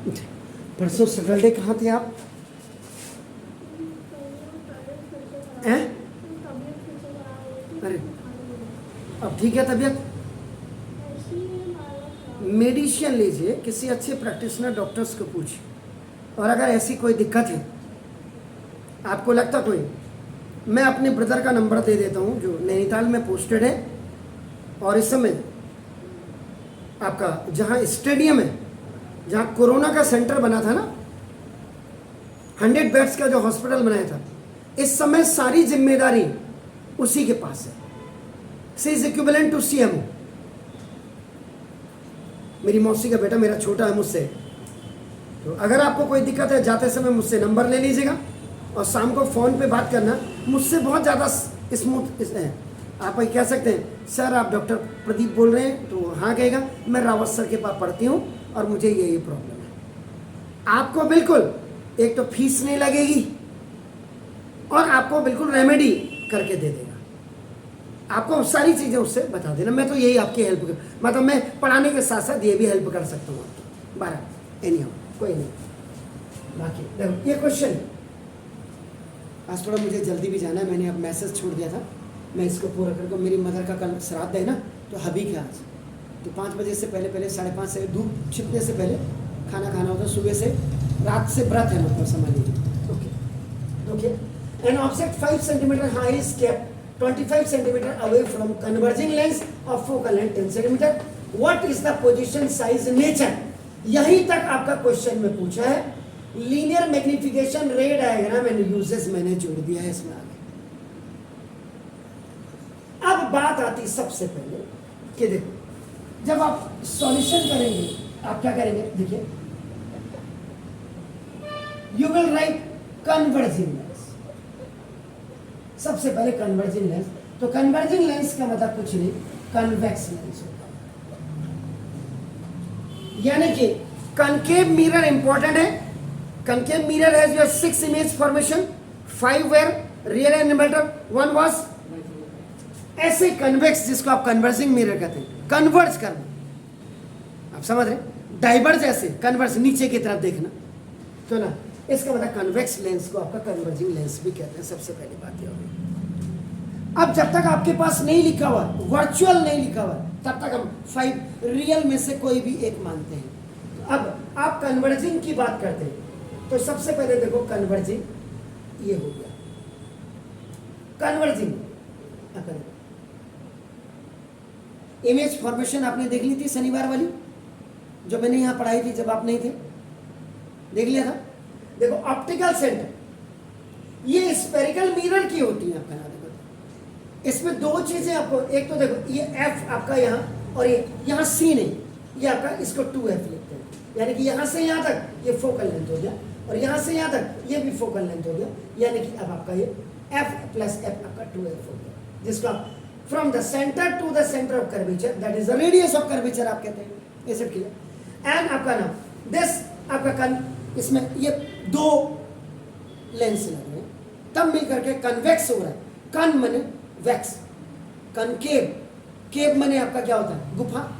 परसों सैटरडे कहाँ थे आप? हैं? अरे अब ठीक है तबीयत? मेडिसिन लीजिए, किसी अच्छे प्रैक्टिशनर डॉक्टर्स को पूछिए, और अगर ऐसी कोई दिक्कत है, आपको लगता कोई, मैं अपने ब्रदर का नंबर दे देता हूँ जो नैनीताल में पोस्टेड है, और इस समय आपका जहाँ स्टेडियम है, जहाँ कोरोना का सेंटर बना था ना, 100 बेड्स का जो हॉस्पिटल बनाया था, इस समय सारी जिम्मेदारी उसी के पास है। सी इज इक्विवेलेंट टू CMO। मेरी मौसी का बेटा मेरा छोटा है मुझसे, तो अगर आपको कोई दिक्कत है जाते समय मुझसे नंबर ले लीजिएगा, और शाम को फ़ोन पे बात करना, मुझसे बहुत ज़्यादा स्मूथ है। आप कह सकते हैं सर आप डॉक्टर प्रदीप बोल रहे हैं, तो हाँ कहेगा मैं रावत सर के पास पढ़ती हूँ और मुझे ये प्रॉब्लम है। आपको बिल्कुल एक तो फीस नहीं लगेगी, और आपको बिल्कुल रेमेडी करके दे देगा। आपको सारी चीज़ें उससे बता देना। मैं तो यही आपकी हेल्प कर, मतलब मैं पढ़ाने के साथ साथ ये भी हेल्प कर सकता हूँ आपकी। 12 एनी कोई नहीं। बाकी देखो ये क्वेश्चन, आज थोड़ा मुझे जल्दी भी जाना है, मैंने अब मैसेज छोड़ दिया था, मैं इसको पूरा करके, मेरी मदर का कल श्राद्ध है ना, तो हबीक है आज, तो 5 बजे से पहले 5:30 से धूप छिपने से पहले खाना खाना होता है। सुबह से रात से व्रत है, मतलब समझ लीजिए। Okay an object 5 centimetre high is kept 25 centimeter away from converging lens of focal length 10 centimeter. What is the position size nature? यहीं तक आपका क्वेश्चन में पूछा है। लीनियर मैग्निफिकेशन रे डायग्राम एंड यूजेस मैंने जोड़ दिया है इसमें आगे। अब बात आती सबसे पहले कि देखो, जब आप सॉल्यूशन करेंगे आप क्या करेंगे, देखिए, you will write converging lens. सबसे पहले कन्वर्जिंग लेंस, तो कन्वर्जिंग लेंस का मतलब कुछ नहीं, कन्वेक्स लेंस होता है। यानी कि कनकेव मिरर इंपॉर्टेंट है। Concave mirror has your 6 image formation, 5 where real and inverted, 1 was ऐसे कन्वेक्स, जिसको आप कन्वर्जिंग मिरर कहते हैं, कन्वर्ज करना। आप समझ रहे? डाइवर्ज ऐसे, कन्वर्ज नीचे की तरफ देखना, तो ना इसका मतलब कन्वेक्स लेंस को आपका कन्वर्जिंग लेंस भी कहते हैं। सबसे पहली बात ये होगी। अब जब तक आपके पास नहीं लिखा हुआ, वर्चुअल नहीं लिखा हुआ, तब तक हम 5 रियल में से कोई भी एक मानते हैं। अब आप कन्वर्जिंग की बात करते हैं, तो सबसे पहले देखो कन्वर्जिंग ये हो गया। कन्वर्जिंग इमेज फॉर्मेशन आपने देख ली थी शनिवार वाली, जो मैंने यहां पढ़ाई थी जब आप नहीं थे, देख लिया था। देखो ऑप्टिकल सेंटर, ये स्पेरिकल मिरर की होती है आपका। देखो इसमें 2 चीजें आपको, एक तो देखो ये F आपका यहाँ, और ये यहाँ C नहीं, ये आपका, इसको 2F लिखते हैं, यानी कि यहाँ से यहाँ तक ये फोकल लेंथ हो गया, और यहाँ से यहाँ तक ये भी फोकल लेंथ हो गया, यानी कि अब आपका ये F + F आपका 2F हो गया, जिसको आप from the centre to the centre of curvature, that is the radius of curvature आप कहते हैं। ये सब क्लियर? एंड आपका नाम दिस आपका इसमें ये 2 लेंस लग रहे हैं, तब मिल करके कन्वेक्स हो रहा है। कन मने वैक्स, कनकेव, केव मने आपका क्या होता है, गुफा।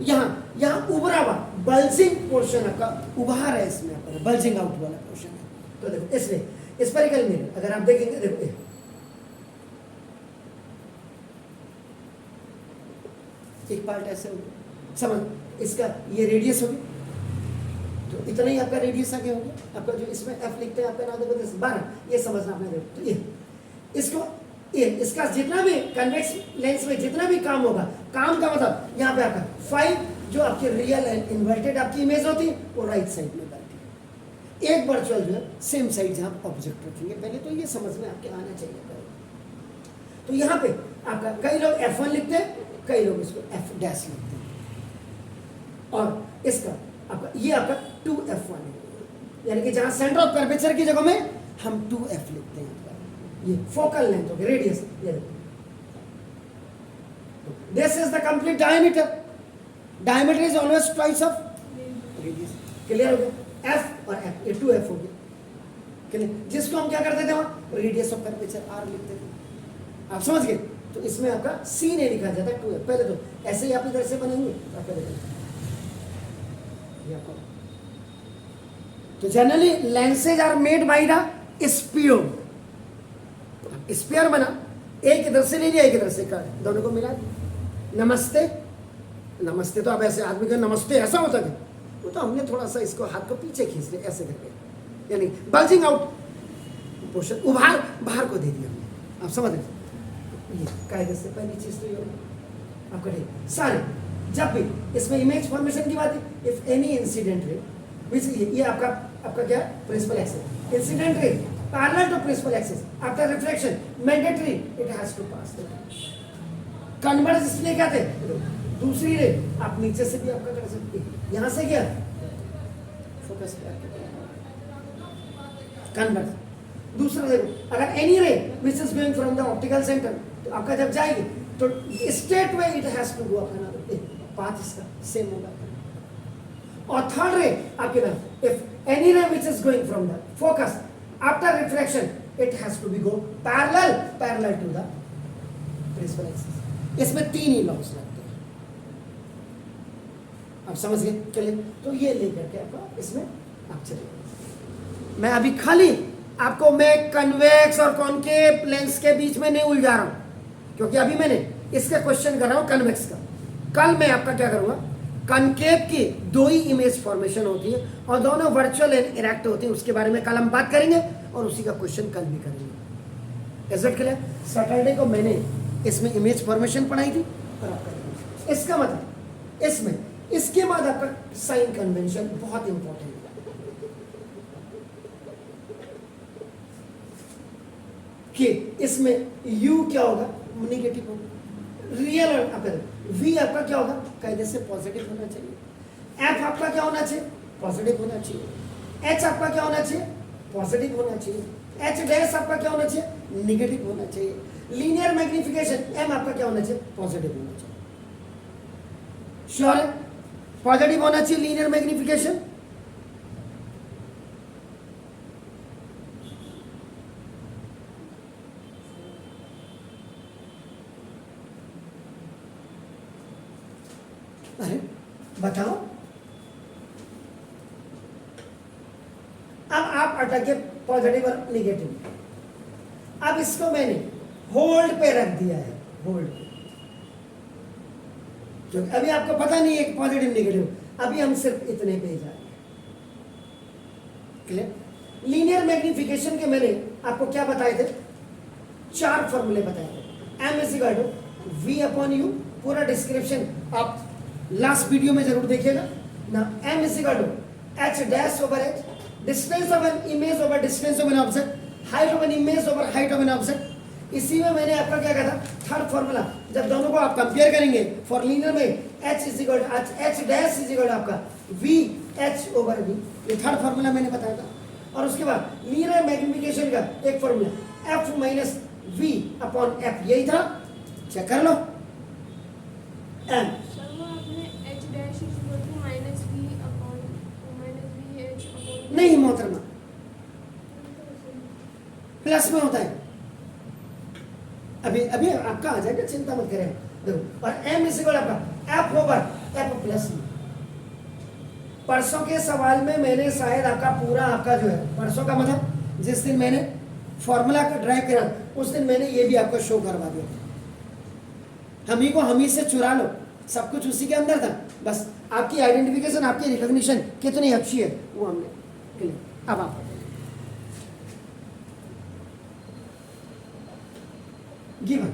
यहाँ उभरा हुआ बल्जिंग पोर्शन आपका उभार है, इसमें आपका बल्जिंग आउट वाला पोर्शन है। तो देखो इसलिए स्पेरिकल मिरर अगर आप देखेंगे, देखो एक पार्ट ऐसे हो गया, समझ, इसका ये रेडियस हो गया, तो इतना ही आपका रेडियस आगे हो गया। आपका जो इसमें F लिखते हैं आपका नाम देखो 12, ये समझना आपने। देखो तो ये इसको इसका जितना भी कन्वेक्स लेंस में जितना भी काम होगा, काम का मतलब यहाँ पे आपका 5 जो आपकी रियल एंड इन्वर्टेड आपकी इमेज होती है वो राइट साइड में बैठी है, एक वर्चुअल जो है सेम साइड जहाँ ऑब्जेक्ट रखेंगे। पहले तो ये समझ में आपके आना चाहिए। तो यहाँ पे आपका कई लोग F1 लिखते हैं, कई लोग इसको F' लिखते हैं, और इसका आपका ये आपका 2F1 है, यानी कि जहाँ सेंटर ऑफ कर्वेचर की जगह में हम 2F लिखते हैं। ये फोकल लेंथ हो गई, रेडियस। ये this is the complete diameter. Diameter is always twice of radius. Clear हो गया? F और F, ये 2F हो गया। क्लियर? जिसको हम क्या करते थे वहाँ, रेडियस ऑफ कर्वेचर R लिखते थे। आप समझ गए? तो इसमें आपका C नहीं लिखा जाता, 2F। पहले तो ऐसे ही आप इधर से बनेंगे, आपका देखिए तो generally lenses are made by the sphere, sphere बना, एक इधर से ले लिया एक इधर से कर, दोनों को मिला दिया। नमस्ते, नमस्ते तो आप ऐसे आदमी का नमस्ते ऐसा होता है, वो तो हमने थोड़ा सा इसको हाथ को पीछे खींच लिया ऐसे करके, यानी बल्जिंग आउट पोर्शन, उभार बाहर को दे दिया हमने, आप समझ रहे। ये कायदे से पहली चीज तो ये होगी आपका ठीक। सारे जब भी इसमें इमेज फॉर्मेशन की बात है, इफ एनी इंसिडेंट रे, ये आपका क्या principal axis, incident ray parallel to principal axis after reflection mandatory it has to pass the converge, इसलिए क्या थे दूसरी रे आप नीचे से भी आपका कर सकते हैं, यहां से क्या फोकस कन्वर्ज। दूसरा देखो, अगर any ray which is going from the optical centre, तो आपका जब जाएगी तो straight way it has to go अपना पाथ इसका सेम होगा। और थर्ड रे आपके नाम, if any ray which is going from the focus after reflection it has to be go parallel to the principal axis. इसमें तीन ही लॉस लगते हैं, आप समझ गए चलिए। तो ये लेकर के आपका इसमें आप चलिए, मैं अभी खाली आपको मैं कन्वेक्स और कॉन्केव लेंस के बीच में नहीं उलझा रहा हूं, क्योंकि अभी मैंने इसका क्वेश्चन कर रहा हूं कन्वेक्स का। कल मैं आपका क्या करूंगा, कनकेव की दो ही इमेज फॉर्मेशन होती है और दोनों वर्चुअल एंड इरेक्ट होती है, उसके बारे में कल हम बात करेंगे और उसी का क्वेश्चन कल भी करेंगे। Is it clear? सैटरडे को मैंने इसमें इमेज फॉर्मेशन पढ़ाई थी और आपका इसका मतलब इसमें इसके बाद आपका साइन कन्वेंशन बहुत इंपॉर्टेंट है कि इसमें u क्या होगा, निगेटिव होगा, रियल और अगर v आपका क्या होगा, कायदे से पॉजिटिव होना चाहिए, f आपका क्या होना चाहिए, पॉजिटिव होना चाहिए, h आपका क्या होना चाहिए, पॉजिटिव होना चाहिए, h डैश आपका क्या होना चाहिए, निगेटिव होना चाहिए, लीनियर मैग्निफिकेशन m आपका क्या होना चाहिए, पॉजिटिव होना चाहिए। श्योर है? पॉजिटिव होना चाहिए लीनियर मैग्निफिकेशन। अरे बताओ, अब आप अटके पॉजिटिव और निगेटिव, अब इसको मैंने होल्ड पे रख दिया है, होल्ड पे, क्योंकि अभी आपको पता नहीं है कि पॉजिटिव निगेटिव, अभी हम सिर्फ इतने पे जा रहे हैं। क्लियर? लीनियर मैग्निफिकेशन के मैंने आपको क्या बताए थे, चार फॉर्मूले बताए थे। m is equal to v upon u, पूरा डिस्क्रिप्शन आप लास्ट वीडियो में जरूर देखिएगा ना। m is equal to h dash over h, distance of an image over distance of an object, height of an image over height of an object. इसी में मैंने आपका क्या कहा था, थर्ड फॉर्मूला, जब दोनों को आप कंपेयर करेंगे फॉर लीनियर में h is equal to h dash is equal to आपका v h ओवर v, ये थर्ड फॉर्मूला मैंने बताया था। और उसके बाद लीनियर मैग्निफिकेशन का एक formula f minus v upon f, यही था, चेक कर लो। m नहीं मोहतरमा, प्लस में होता है, अभी अभी आपका आ जाएगा, चिंता मत करें। देखो, और m इज इक्वल आपका f ओवर f प्लस में। परसों के सवाल में मैंने शायद आपका पूरा आपका जो है, परसों का मतलब जिस दिन मैंने फॉर्मूला का ड्राइव करा उस दिन मैंने ये भी आपको शो करवा दिया। हम ही को हम ही से चुरा लो, सब कुछ उसी के अंदर था, बस आपकी आइडेंटिफिकेशन, आपकी रिकॉग्निशन कितनी अच्छी है वो हमने। अब आप गिवन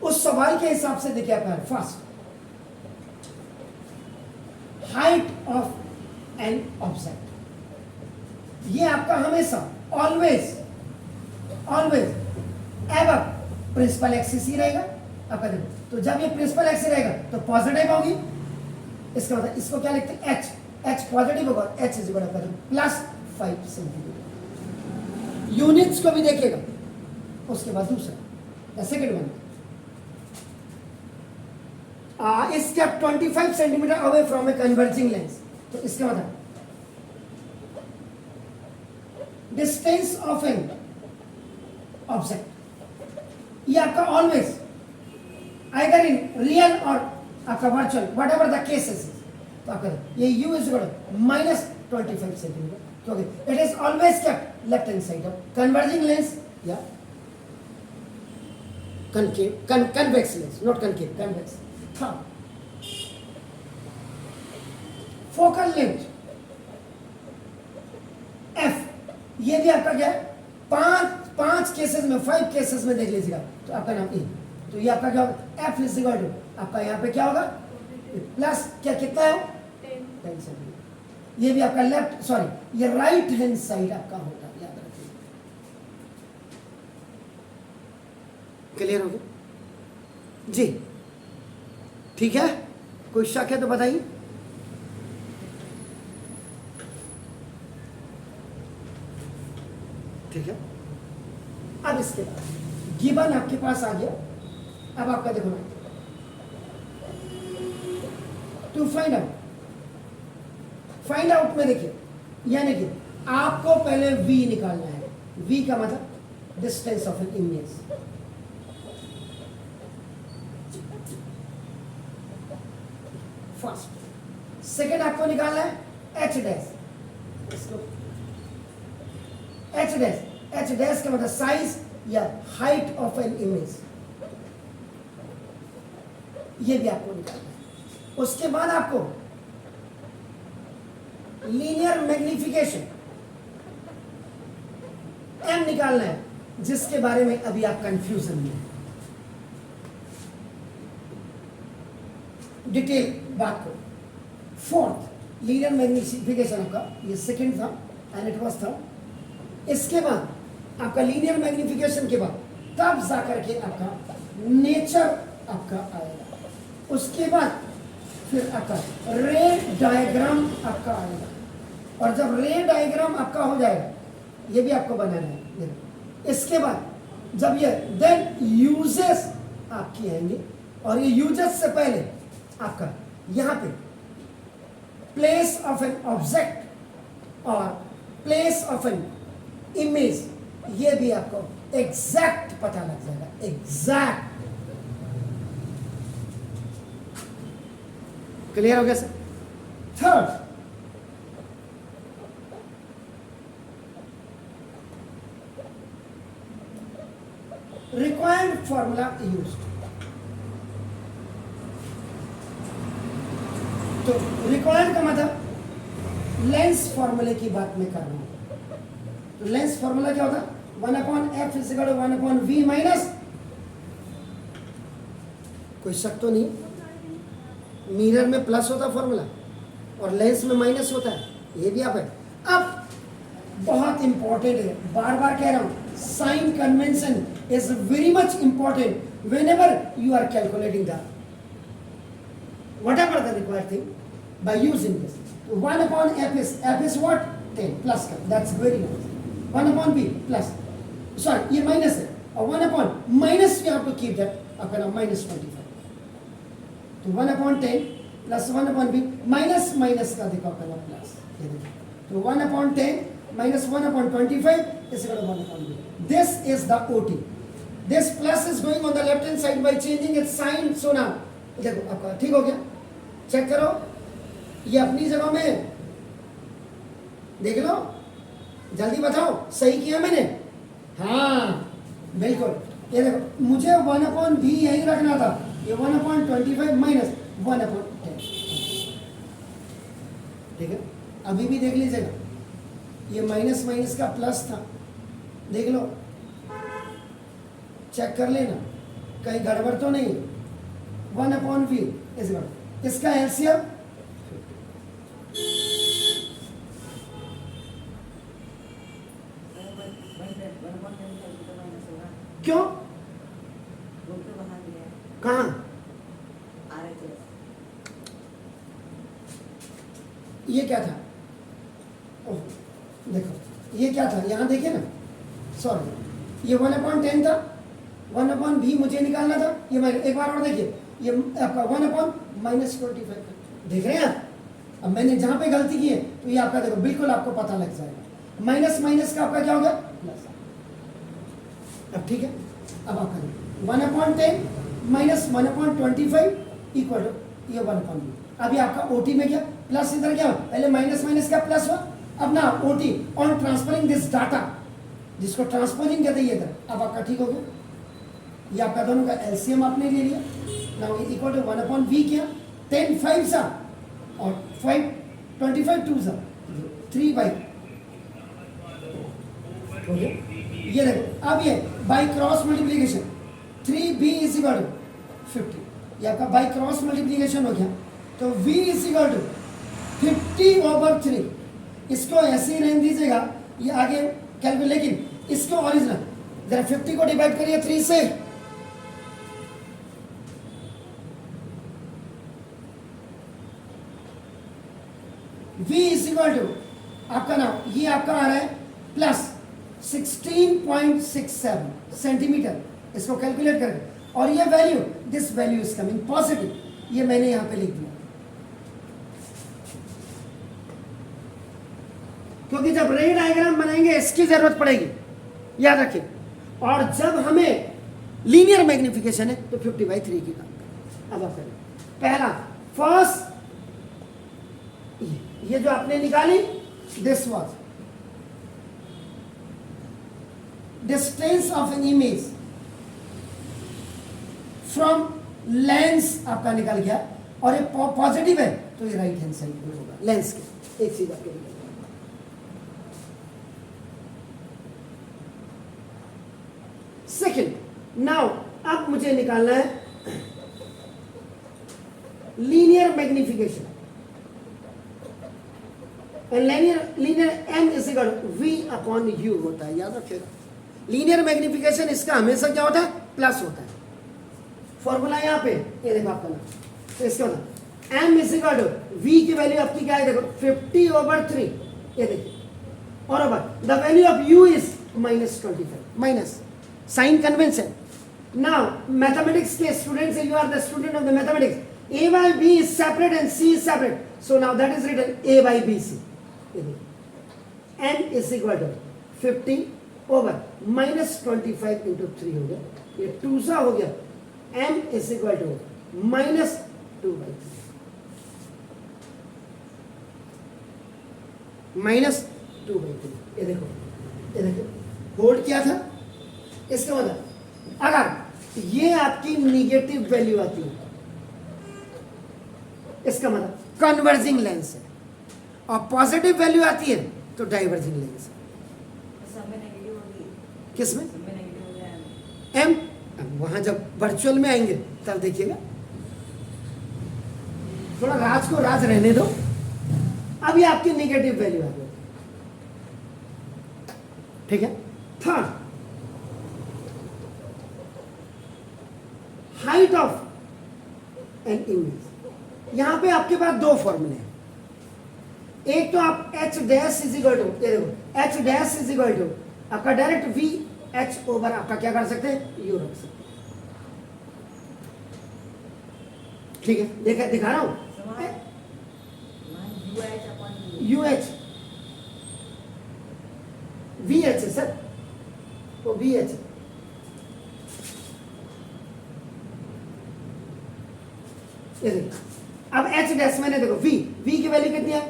उस सवाल के हिसाब से देखिए आपका first, height of an object, ये आपका हमेशा ऑलवेज एवर प्रिंसिपल एक्सिस ही रहेगा आपका। देखो, तो जब ये प्रिंसिपल एक्सिस रहेगा तो पॉजिटिव होगी, इसका मतलब इसको क्या लिखते हैं, h पॉजिटिव होगा, h is equal two plus 5 centimetre. Units को भी देखिएगा। उसके बाद दूसरा सेकेंड वन, इसके 25 centimetre away from a converging lens, तो इसका मतलब डिस्टेंस ऑफ एन ऑब्जेक्ट, ये आपका ऑलवेज आइदर इन रियल और आपका virtual, what ever the cases, तो आपका ये u is equal minus 25 centimetre, क्योंकि it is always kept left hand side of converging lens या concave, convex lens, not concave, convex. हाँ, फोकल लेंथ एफ, ये भी आपका क्या है, पांच केसेस में, 5 केसेस में देख लीजिएगा, तो आपका नाम ए, तो ये आपका क्या होगा, एफ इज इक्वल टू आपका यहाँ पे क्या होगा प्लस क्या, कितना है 10 सेंटीमीटर। ये भी आपका लेफ्ट, सॉरी ये राइट हैंड साइड आपका होगा, याद रखिए। क्लियर हो गया जी? ठीक है, कोई शक है तो बताइए। ठीक है, अब इसके बाद गिवन आपके पास आ गया। अब आपका देखो ना, टू फाइंड आउट में देखिए, यानी कि आपको पहले v निकालना है। v का मतलब distance of an image. First, second आपको निकालना है h डैश। h डैश का मतलब साइज या हाइट ऑफ एन इमेज, ये भी आपको निकालना है। उसके बाद आपको लीनियर मैग्निफिकेशन m निकालना है, जिसके बारे में अभी आप कंफ्यूजन में हैं। डिटेल बात को। फोर्थ, लीनियर मैग्निफिकेशन आपका ये सेकंड था एंड इट वाज था। इसके बाद आपका लीनियर मैग्निफिकेशन के बाद तब जाकर के आपका नेचर आपका आएगा। उसके बाद फिर आपका रे डायग्राम आपका आएगा, और जब रे डायग्राम आपका हो जाएगा, ये भी आपको बनाना है। इसके बाद जब ये देन यूजेस आपकी आएंगे, और ये यूजेस से पहले आपका यहाँ पे प्लेस ऑफ एन ऑब्जेक्ट और प्लेस ऑफ एन इमेज, ये भी आपको एग्जैक्ट पता लग जाएगा, एग्जैक्ट। क्लियर हो गया sir? Third, required formula used. तो रिक्वायर्ड का मतलब लेंस फॉर्मूले की बात मैं कर रहा हूं। तो लेंस फॉर्मूला क्या होता है? 1/f is equal to 1/v minus, कोई शक तो नहीं, मिरर में प्लस होता है फॉर्मूला और लेंस में माइनस होता है, ये भी आप है। अब बहुत इंपॉर्टेंट है, बार बार कह रहा हूं, sign convention is very much important whenever you are calculating the whatever the required thing by using this. So 1/f is what? 10 plus का, that's very nice. 1/b plus, sorry ये minus है, और 1/ minus you have to keep that आपका नाम -25। तो 1/10 plus 1/b minus का देखो आपका नाम प्लस, ये देखो, तो 1/10 minus 1/25 is equal to 1/b. This is the OT. This plus is going on the left hand side by changing its sign. So now देखो आपका ठीक हो गया, चेक करो, ये अपनी जगह में देख लो, जल्दी बताओ सही किया मैंने? हाँ बिल्कुल, ये देखो मुझे 1/b यही रखना था, ये 1/25 माइनस 1/10, ठीक है। अभी भी देख लीजिएगा, ये माइनस माइनस का प्लस था, देख लो, चेक कर लेना कहीं गड़बड़ तो नहीं। 1/v इज इक्वल, इसका एलसीएम क्यों, कहाँ, ये क्या था? ओह देखो ये क्या था, यहाँ देखिए ना, सॉरी ये 1/10 था, 1/b मुझे निकालना था, ये मैं एक बार और देखिए, ये आपका 1/-25 देख रहे हैं आप। अब मैंने जहां पे गलती की है, तो ये आपका देखो बिल्कुल आपको पता लग जाएगा, माइनस माइनस का आपका क्या होगा प्लस। अब ठीक है, अब आपका 1/10 माइनस 1/25 इक्वल टू ये 1/b। अभी आपका ओटी में क्या प्लस, इधर क्या पहले माइनस माइनस का प्लस हुआ, अब ना OT on transferring this data, जिसको ट्रांसपोजिंग कहते हैं ये इधर, अब आपका ठीक हो गया। ये आपका दोनों का एलसीएम आपने ले लिया, नाउ इक्वल टू 1/v किया, 10 5 सा और 5 25 2 सा 3 बाई हो गया। ये देखो अब ये by cross multiplication 3b is equal to 50, ये आपका बाई क्रॉस मल्टीप्लीकेशन हो गया, तो v इज इक्वल टू 50/3, इसको ऐसे ही रहने दीजिएगा, ये आगे कैलकुलेट, लेकिन इसको ओरिजिनल जरा 50 को डिवाइड करिए 3 से, v इज इक्वल टू आपका ना ये आपका आ रहा है प्लस 16.67 सेंटीमीटर, इसको कैलकुलेट करें, और ये value this value is coming positive, ये मैंने यहां पे लिख दिया, क्योंकि जब रे डायग्राम बनाएंगे इसकी जरूरत पड़ेगी, याद रखिए, और जब हमें लीनियर मैग्निफिकेशन है तो 50/3 की काम करें। अब आप करें पहला फर्स्ट, ये जो आपने निकाली this was distance of an image from lens आपका निकल गया, और ये पॉजिटिव है तो ये राइट हैंड साइड में होगा लेंस के, एक चीज आपके लिए। सेकेंड, नाउ अब मुझे निकालना है linear magnification, linear m is equal v/u होता है, याद रखिएगा। लीनियर मैग्निफिकेशन इसका हमेशा क्या होता है, प्लस होता है, फॉर्मूला यहाँ पे ये देखो आपका ना, तो इसका होता है m is equal to v की वैल्यू आपकी क्या है, देखो 50/3, ये देखिए, और अब the value of u is -25, minus sign convention. Now mathematics के स्टूडेंट से, you are the student of the mathematics, a by b is separate and c is separate, so now that is written a by bc, n is equal to 50 over -25 into 3 हो गया, ये 2 सा हो गया, m is equal to -2/3, -2/3, ये देखो hold किया था, इसका मतलब अगर ये आपकी निगेटिव वैल्यू आती है, इसका मतलब कन्वर्जिंग लेंस है, और पॉजिटिव वैल्यू आती है तो डाइवर्जिंग लेंस है। किसमें m, वहां जब वर्चुअल में आएंगे तब देखिएगा, थोड़ा राज को राज रहने दो, अभी आपकी नेगेटिव वैल्यू आ गई, ठीक है। Third, height of an image, यहां पे आपके पास दो फॉर्मूले हैं, एक तो आप h dash is equal to, ये देखो h dash is equal to आपका डायरेक्ट v h ओवर आपका क्या कर सकते हैं, u रख सकते हैं, ठीक है। देखा दिखा रहा हूं, u h v h है सर, तो v h ये देखो, अब h डैश मैंने देखो v की वैल्यू कितनी है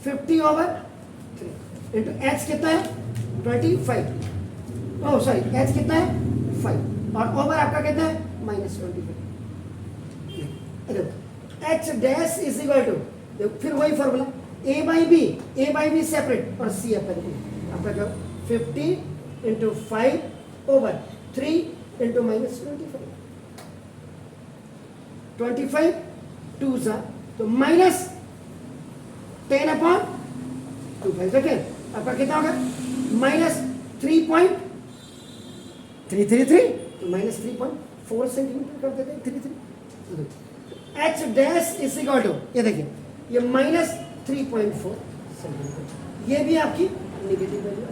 50/3 इंटू h कितना है 25, ओह सॉरी h कितना है 5, और ओवर आपका कितना है -25, h dash is equal to, देखो फिर वही formula a by b separate और c अपन आपका क्या 50 इंटू 5 ओवर 3 इंटू -25, 25 2 सा तो -10/2 सेकेंड आपका कितना होगा -3.333, तो -3.4 सेंटीमीटर कर देते हैं, 33, h dash is equal to, ये देखिए ये -3.4 सेंटीमीटर, ये भी आपकी नेगेटिव वैल्यू है।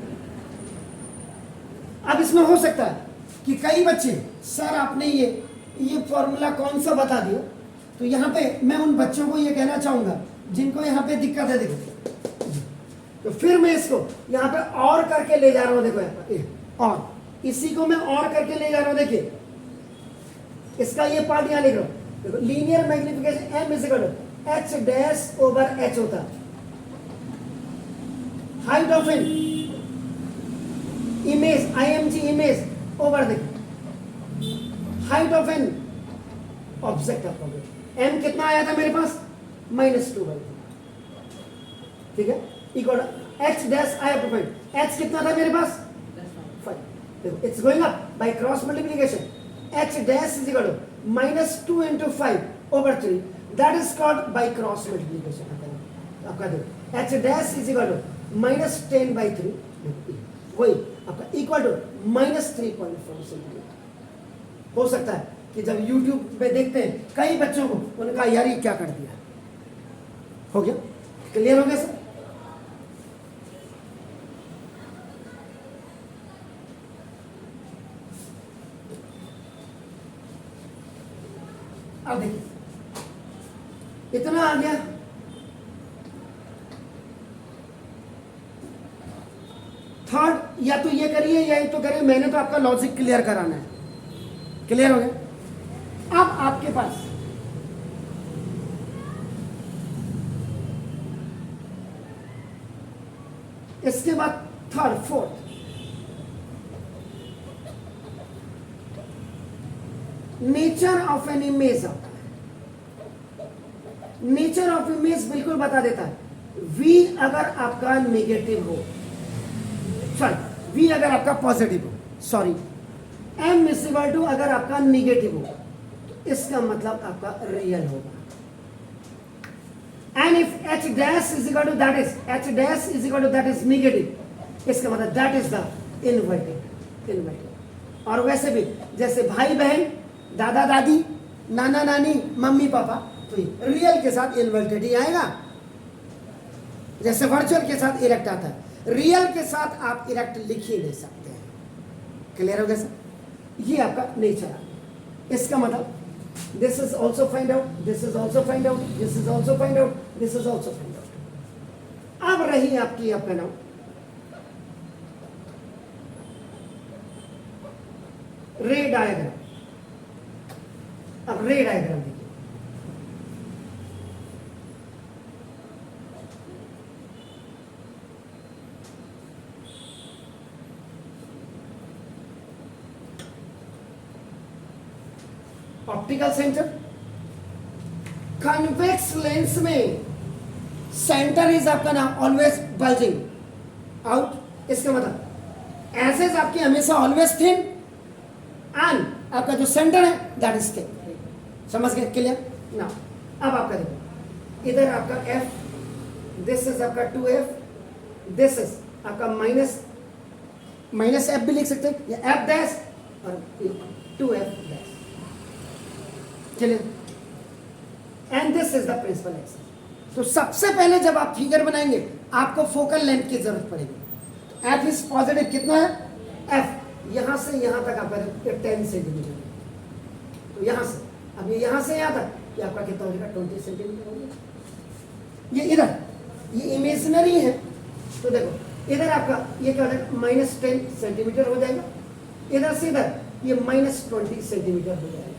अब इसमें हो सकता है कि कई बच्चे, सर आपने ये फॉर्मूला कौन सा बता दिया, तो यहाँ पे मैं उन बच्चों को ये कहना चाहूंगा जिनको यहाँ पे दिक्कत है, देखो तो फिर मैं इसको यहाँ पे और करके ले जा रहा हूँ, देखो यहाँ पे और इसी को मैं और करके ले जा रहा हूँ, देखिए इसका ये पार्ट यहाँ लिख रहा हूँ, देखो linear magnification m is equal to H dash over H होता है। Height of an image, IMG image over the height of an object of object. M कितना आया था मेरे पास, -2/2, ठीक है, equal H dash I have to find H कितना था मेरे पास 5। It's going up by cross multiplication. H dash is equal to -2 into 5/3, that is called bye cross multiplication. आपका देखो H dash is equal to -10/3, वही आपका equal to -3.4 centimetre. हो सकता है कि जब YouTube पे देखते हैं कई बच्चों को, उन्होंने कहा यार ये क्या कर दिया। हो गया, क्लियर हो गया सर? अब देखिए इतना आ गया। थर्ड, या तो ये करिए या तो करिए, मैंने तो आपका लॉजिक क्लियर कराना है। क्लियर हो गया? अब आपके पास इसके बाद third fourth, nature of an image आता है। नेचर ऑफ इमेज बिल्कुल बता देता है। V अगर आपका नेगेटिव हो, सॉरी V अगर आपका पॉजिटिव हो, sorry M is equal to अगर आपका नेगेटिव हो, तो इसका मतलब आपका रियल होगा। And if H dash is equal to that is H dash is equal to that is negative, इसका मतलब दैट इज द इन्वर्टेड। और वैसे भी जैसे भाई बहन, दादा दादी, नाना नानी, मम्मी पापा, तो रियल के साथ इन्वर्टेड ही आएगा। जैसे वर्चुअल के साथ इरेक्ट आता है, रियल के साथ आप इरेक्ट लिख ही नहीं सकते हैं। क्लियर हो गया सर? ये आपका नेचर है। इसका मतलब this is also find out, this is also find out, this is also find out, this is also find out. अब रही आपकी आपका नाम रे डायग्राम। अब रे डायग्राम देखिए, ऑप्टिकल सेंटर, कन्वेक्स लेंस में सेंटर इज आपका नाम ऑलवेज बल्जिंग आउट। इसका मतलब एसेज आपकी हमेशा ऑलवेज थिन एंड आपका जो सेंटर है दैट इज थिक। समझ गए? क्लियर ना? अब आपका देखो, इधर आपका F, दिस इज आपका 2F, दिस इज आपका माइनस F भी लिख सकते हैं, या F डैश और 2F डैश। चलिए, and this is the principal axis. तो सबसे पहले जब आप फिगर बनाएंगे आपको फोकल लेंथ की जरूरत पड़ेगी। तो F इज पॉजिटिव कितना है, F यहां से यहां तक आपका 10 सेंटीमीटर। तो यहां से अब ये यहां से यहां तक ये आपका कितना हो जाएगा, 20 सेंटीमीटर हो गया। ये इधर ये इमेजिनरी है, तो देखो इधर आपका ये क्या हो जाएगा, -10 सेंटीमीटर हो जाएगा। इधर से इधर ये -20 सेंटीमीटर हो जाएगा।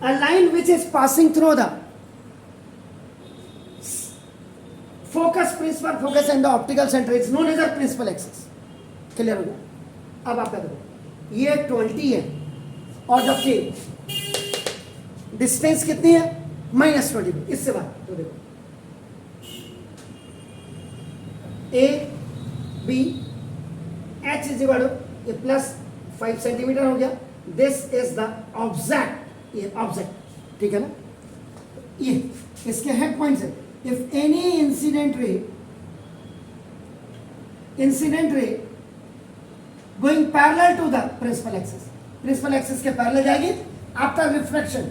A line which is passing through the focus, principal focus and the optical center is known as the principal axis। Clear हो गया? अब आपका देखो ये 20 है और जबकि डिस्टेंस कितनी है, -20। इससे बात तो देखो A B H is equal to ये +5 सेंटीमीटर हो गया। दिस इज द ऑब्जेक्ट, ये ऑब्जेक्ट, ठीक है ना? ये इसके हेड पॉइंट्स है। If any incident ray going parallel to the principal axis, principal axis के पैरेलल जाएगी आफ्टर रिफ्रैक्शन।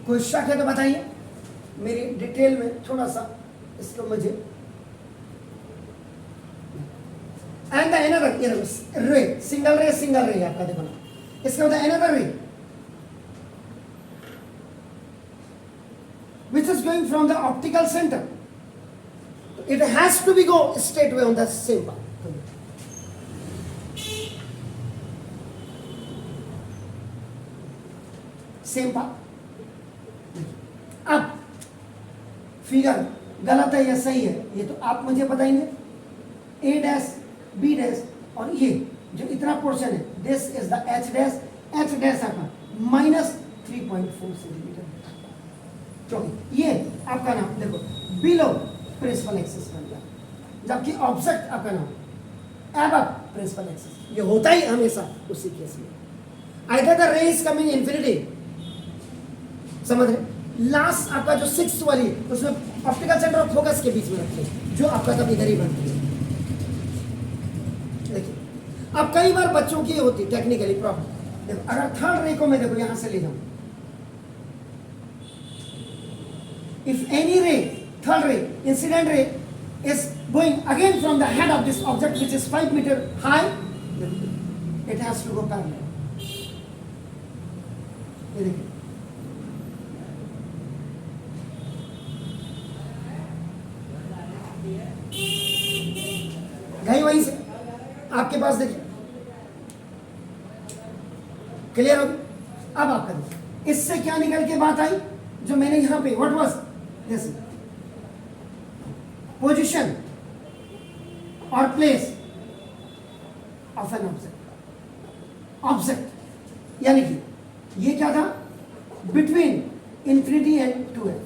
कोई शक है तो बताइए, मेरी डिटेल में थोड़ा सा इसको मुझे। And the another ray, single ray आपका देखो ना, इसका होता है another ray which is going from the optical center. It has to be go straight away on the same path. Same path. अब फिगर गलत है या सही है ये तो आप मुझे बताएंगे। ए डैश बी डैश और ये जो इतना पोर्शन है this is the H dash आपका -3.4 सेंटीमीटर, क्योंकि ये आपका नाम देखो बिलो प्रिंसिपल एक्सिस बन गया, जबकि ऑब्जेक्ट आपका नाम एबव प्रिंसिपल एक्सिस। ये होता ही हमेशा उसी केस में। आइदर द रे इज कमिंग इन्फिनिटी, समझ रहे? लास्ट आपका जो 6th वाली उसमें ऑप्टिकल सेंटर ऑफ फोकस के बीच में रखिए, जो आपका तब इधर ही बनती है। देखिए अब कई बार बच्चों की होती टेक्निकली प्रॉब्लम। देखो अगर थर्ड रे को मैं देखो यहां से ले जाऊं, इफ एनी रे third ray incident ray is going again from the head of this object which is 5 meter high, it has to go parallel. ये देखिए गई वहीं से आपके पास, देखिए क्लियर हो गई। अब आपका देखिए इससे क्या निकल के बात आई जो मैंने यहां पे व्हाट वाज दिस पोजीशन और प्लेस ऑफ एन ऑब्जेक्ट, यानी कि ये क्या था बिटवीन इन्फिनिटी एंड 2f,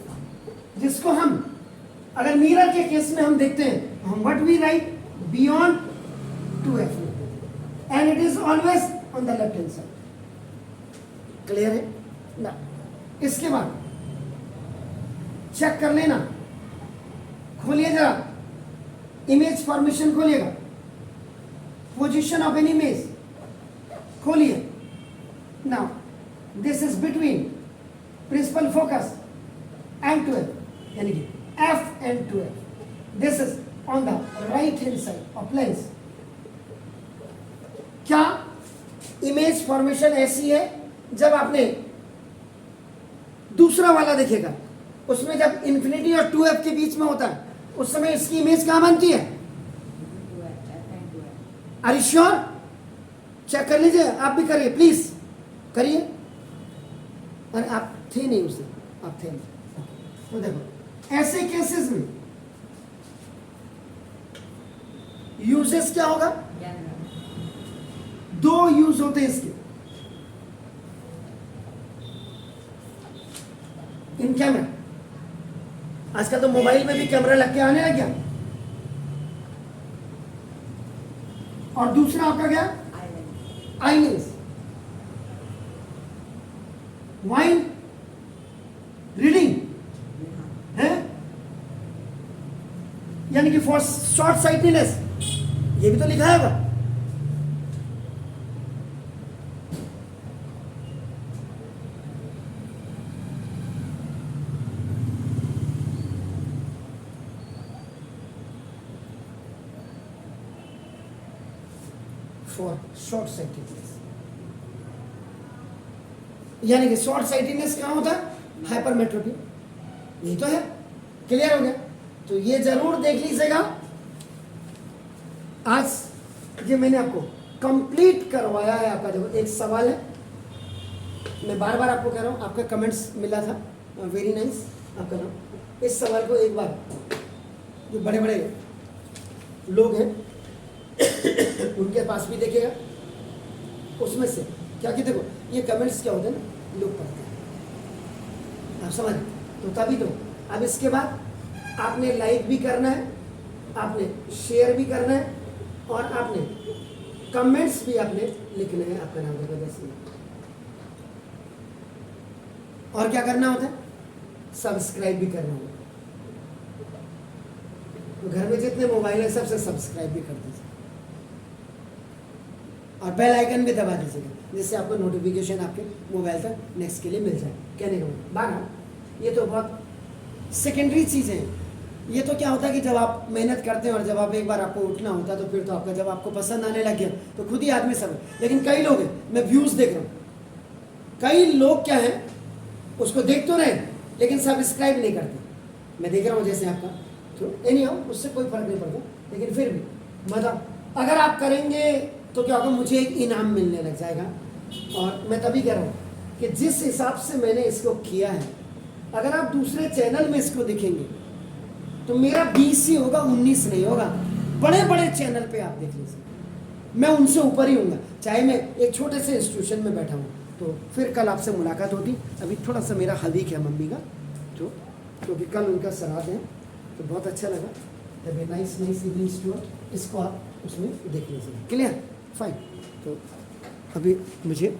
जिसको हम अगर मिरर के केस में हम देखते हैं हम what we write beyond 2f and it is always on the left hand side. Clear है ना? इसके बाद चेक कर लेना, खोलिए जरा इमेज फॉर्मेशन, खोलिएगा पोजीशन ऑफ एन इमेज खोलिए। Now this is between principal focus and 2f, यानी कि f and 2f, this is on the right hand side of lens. क्या इमेज फॉर्मेशन ऐसी है जब आपने दूसरा वाला देखेगा उसमें जब इन्फिनिटी और 2f के बीच में होता है उस समय इसकी इमेज कहां बनती है? Are you sure? चेक कर लीजिए, आप भी करिए प्लीज करिए। अरे आप थे नहीं उसे, आप थे नहीं। तो देखो ऐसे केसेस में यूजेस क्या होगा? दो यूज होते हैं इसके इन कैमरा। आजकल तो मोबाइल में भी कैमरा लग के आने लग गया। और दूसरा आपका क्या? आई लेंस, वाइन रीडिंग है, यानी कि फॉर शॉर्ट साइटनेस, ये भी तो लिखा है। फॉर शॉर्ट साइटेडनेस, यानी कि शॉर्ट साइटेडनेस कहां होता है? हाइपरमेट्रोपी, यही तो है। क्लियर हो गया? तो ये जरूर देख लीजिएगा। आज ये मैंने आपको कंप्लीट करवाया है। आपका देखो एक सवाल है, मैं बार बार आपको कह रहा हूं, आपका कमेंट्स मिला था, वेरी नाइस आपका नाम। इस सवाल को एक बार जो बड़े बड़े लोग हैं उनके पास भी देखेगा, उसमें से क्या कि देखो ये कमेंट्स क्या होते हैं ना, लोग पढ़ते हैं, आप समझ। तो तभी तो अब इसके बाद आपने लाइक भी करना है, आपने शेयर भी करना है और आपने कमेंट्स भी आपने लिखने हैं। आपका नाम देखो जैसे, और क्या करना होता है? सब्सक्राइब भी करना होता है। तो घर में जितने मोबाइल है सबसे सब्सक्राइब भी कर दीजिए और बेल आइकन भी दबा दीजिएगा, जिससे आपको नोटिफिकेशन आपके मोबाइल तक नेक्स्ट के लिए मिल जाए। कहने का बारह, ये तो बहुत सेकेंडरी चीज़ें हैं। ये तो क्या होता है कि जब आप मेहनत करते हैं और जब आप एक बार आपको उठना होता है तो फिर तो आपका जब आपको पसंद आने लग गया तो खुद ही आदमी सब। लेकिन कई लोग हैं, मैं व्यूज़ देख रहा हूँ, कई लोग क्या है उसको देख तो रहे लेकिन सब्सक्राइब नहीं करते। मैं देख रहा हूँ जैसे आपका, तो एनी हाउ उससे कोई फर्क नहीं पड़ता, लेकिन फिर भी मतलब अगर आप करेंगे तो क्या होगा, मुझे एक इनाम मिलने लग जाएगा। और मैं तभी कह रहा हूँ कि जिस हिसाब से मैंने इसको किया है, अगर आप दूसरे चैनल में इसको देखेंगे तो मेरा 20 ही होगा, 19 नहीं होगा। बड़े बड़े चैनल पे आप देख लीजिए, मैं उनसे ऊपर ही हूँगा, चाहे मैं एक छोटे से इंस्टीट्यूशन में बैठा हूँ। तो फिर कल आपसे मुलाकात होती। अभी थोड़ा सा मेरा हदीक है मम्मी का, जो क्योंकि कल उनका श्राद्ध है, तो बहुत अच्छा लगा। नाइस इवनिंग टूर, इसको आप उसमें देख लीजिए। Clear, fine. तो अभी मुझे